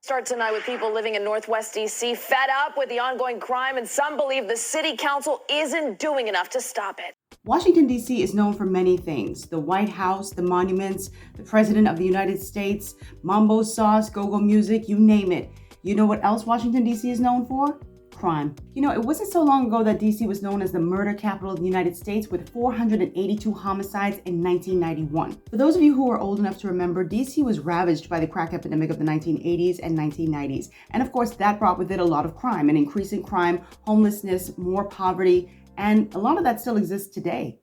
Start tonight with people living in Northwest D.C. fed up with the ongoing crime, and some believe the city council isn't doing enough to stop it. Washington, D.C. is known for many things: the White House, the monuments, the President of the United States, mambo sauce, go-go music, you name it. You know what else Washington, D.C. is known for? Crime. You know, it wasn't so long ago that D.C. was known as the murder capital of the United States with 482 homicides in 1991. For those of you who are old enough to remember, D.C. was ravaged by the crack epidemic of the 1980s and 1990s. And of course, that brought with it a lot of crime, an increase in crime, homelessness, more poverty, and a lot of that still exists today.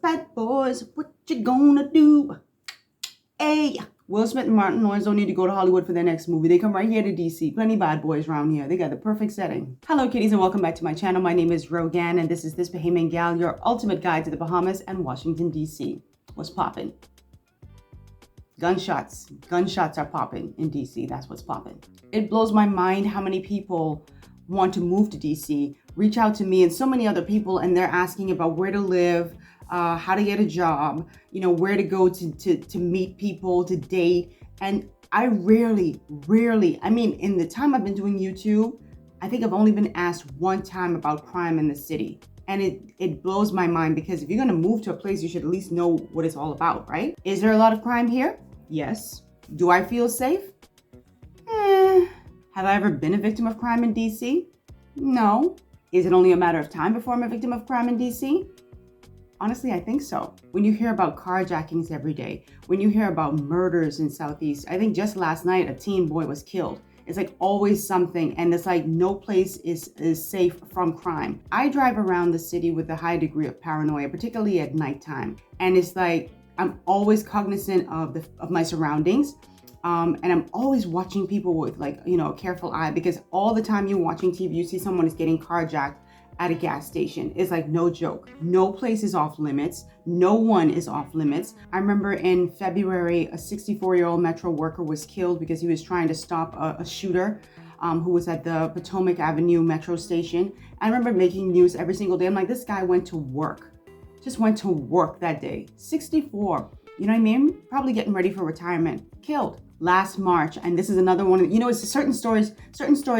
Fat boys, what you gonna do? Hey, Will Smith and Martin Lawrence don't need to go to Hollywood for their next movie. They come right here to DC. Plenty bad boys around here. They got the perfect setting. Hello, kitties, and welcome back to my channel. My name is Rogan, and this is This Bahamian Gyal, your ultimate guide to the Bahamas and Washington, DC. What's poppin'? Gunshots. Gunshots are popping in DC. That's what's popping. It blows my mind how many people want to move to DC, reach out to me and so many other people, and they're asking about where to live, how to get a job, you know, where to go to meet people, to date. And I rarely, I mean, in the time I've been doing YouTube, I think I've only been asked one time about crime in the city. And it blows my mind, because if you're gonna move to a place, you should at least know what it's all about, right? Is there a lot of crime here? Yes. Do I feel safe? Have I ever been a victim of crime in DC? No. Is it only a matter of time before I'm a victim of crime in DC? Honestly, I think so. When you hear about carjackings every day, when you hear about murders in Southeast, I think just last night a teen boy was killed. It's like always something, and it's like no place is safe from crime. I drive around the city with a high degree of paranoia, particularly at nighttime. And it's like I'm always cognizant of my surroundings. And I'm always watching people with, like, you know, a careful eye, because all the time you're watching TV, you see someone is getting carjacked at a gas station. It's like no joke. No place is off limits. No one is off limits. I remember in February, a 64-year-old Metro worker was killed because he was trying to stop a shooter who was at the Potomac Avenue Metro station. I remember making news every single day. I'm like, this guy went to work. Just went to work that day. 64. You know what I mean? Probably getting ready for retirement. Killed last March. And this is another one, you know, it's certain stories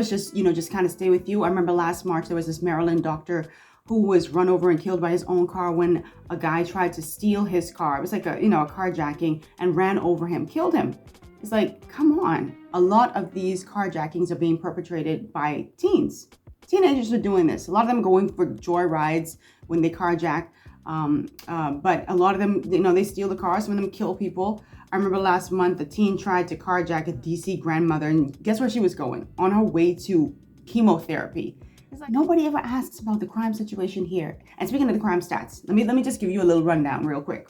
just, you know, just kind of stay with you. I remember last March, there was this Maryland doctor who was run over and killed by his own car when a guy tried to steal his car. It was like a carjacking, and ran over him, killed him. It's like, come on. A lot of these carjackings are being perpetrated by teens. Teenagers are doing this. A lot of them going for joy rides when they carjack. But a lot of them, you know, they steal the cars. Some of them kill people. I remember last month, a teen tried to carjack a DC grandmother, and guess where she was going? On her way to chemotherapy. It's like nobody ever asks about the crime situation here. And speaking of the crime stats, let me just give you a little rundown real quick.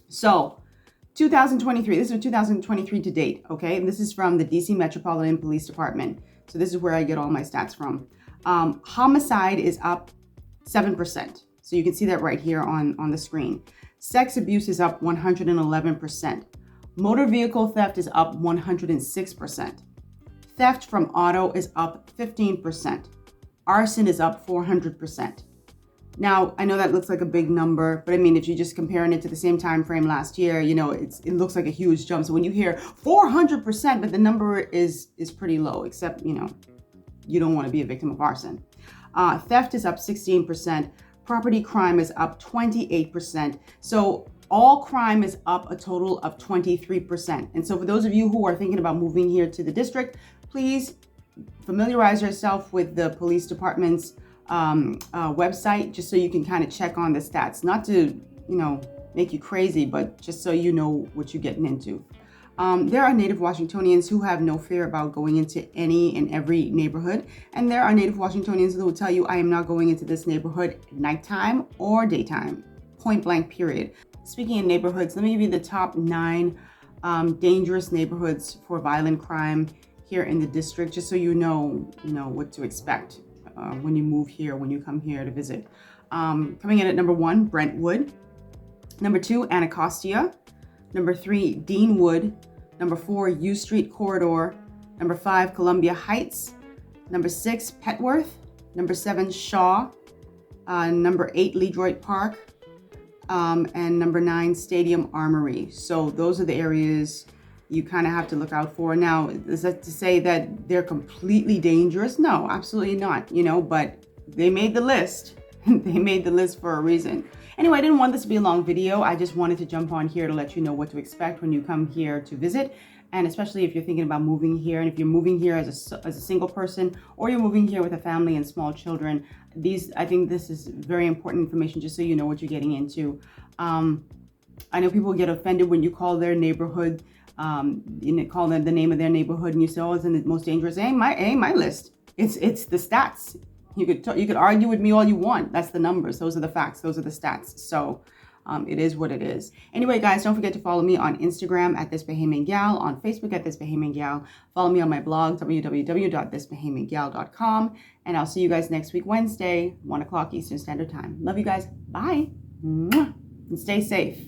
So 2023, this is 2023 to date, okay? And this is from the DC Metropolitan Police Department. So this is where I get all my stats from. Homicide is up 7%. So you can see that right here on the screen. Sex abuse is up 111%. Motor vehicle theft is up 106%. Theft from auto is up 15%. Arson is up 400%. Now, I know that looks like a big number, but I mean, if you're just comparing it to the same time frame last year, you know, it looks like a huge jump. So when you hear 400%, but the number is pretty low, except, you know, you don't want to be a victim of arson. Theft is up 16%. Property crime is up 28%. So all crime is up a total of 23%. And so for those of you who are thinking about moving here to the district, please familiarize yourself with the police department's website, just so you can kind of check on the stats. Not to, you know, make you crazy, but just so you know what you're getting into. There are Native Washingtonians who have no fear about going into any and every neighborhood. And there are Native Washingtonians who will tell you, I am not going into this neighborhood at nighttime or daytime, point blank, period. Speaking of neighborhoods, let me give you the top 9 dangerous neighborhoods for violent crime here in the district, just so you know what to expect when you move here, when you come here to visit. Coming in at number 1, Brentwood. Number 2, Anacostia. Number 3, Deanwood. Number 4, U Street Corridor. Number 5, Columbia Heights. Number 6, Petworth. Number 7, Shaw. number 8, Leadroit Park, and number 9, Stadium Armory. So those are the areas you kind of have to look out for. Now, is that to say that they're completely dangerous? No, absolutely not, but they made the list. They made the list for a reason. Anyway, I didn't want this to be a long video. I just wanted to jump on here to let you know what to expect when you come here to visit. And especially if you're thinking about moving here, and if you're moving here as a single person, or you're moving here with a family and small children, I think this is very important information just so you know what you're getting into. I know people get offended when you call their neighborhood, call them the name of their neighborhood, and you say, oh, it's in the most dangerous. Ain't my list. It's the stats. You could argue with me all you want. That's the numbers. Those are the facts. Those are the stats. So it is what it is. Anyway, guys, don't forget to follow me on Instagram at This Bahamian Gyal, on Facebook at This Bahamian Gyal. Follow me on my blog, www.thisbahamiangyal.com. And I'll see you guys next week, Wednesday, 1 o'clock Eastern Standard Time. Love you guys. Bye. Mwah. And stay safe.